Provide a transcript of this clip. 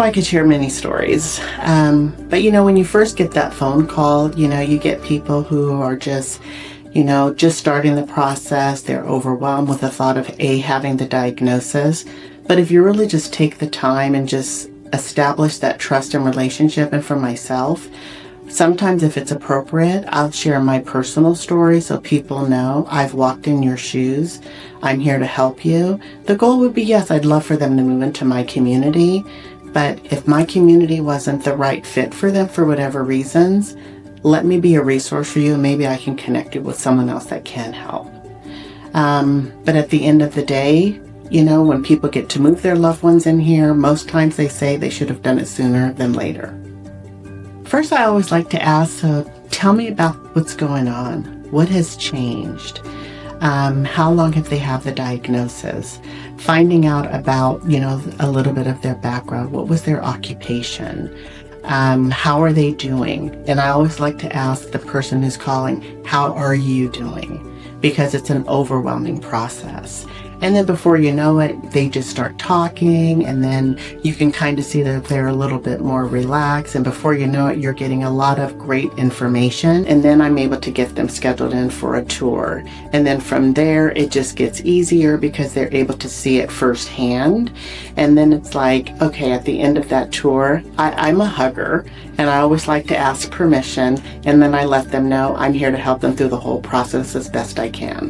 I could share many stories. But when you first get that phone call, you get people who are just starting the process. They're overwhelmed with the thought of having the diagnosis. But if you really just take the time and just establish that trust and relationship, and for myself, sometimes if it's appropriate, I'll share my personal story so people know I've walked in your shoes. I'm here to help you. The goal would be, yes, I'd love for them to move into my community. But if my community wasn't the right fit for them for whatever reasons, let me be a resource for you, and maybe I can connect you with someone else that can help. But at the end of the day, when people get to move their loved ones in here, most times they say they should have done it sooner than later. First, I always like to ask, so tell me about what's going on. What has changed? How long have they had the diagnosis? Finding out about, a little bit of their background. What was their occupation? How are they doing? And I always like to ask the person who's calling, how are you doing? Because it's an overwhelming process. And then before you know it, they just start talking, and then you can kind of see that they're a little bit more relaxed. And before you know it, you're getting a lot of great information. And then I'm able to get them scheduled in for a tour. And then from there, it just gets easier because they're able to see it firsthand. And then it's like, okay, at the end of that tour, I'm a hugger, and I always like to ask permission. And then I let them know I'm here to help them through the whole process as best I can.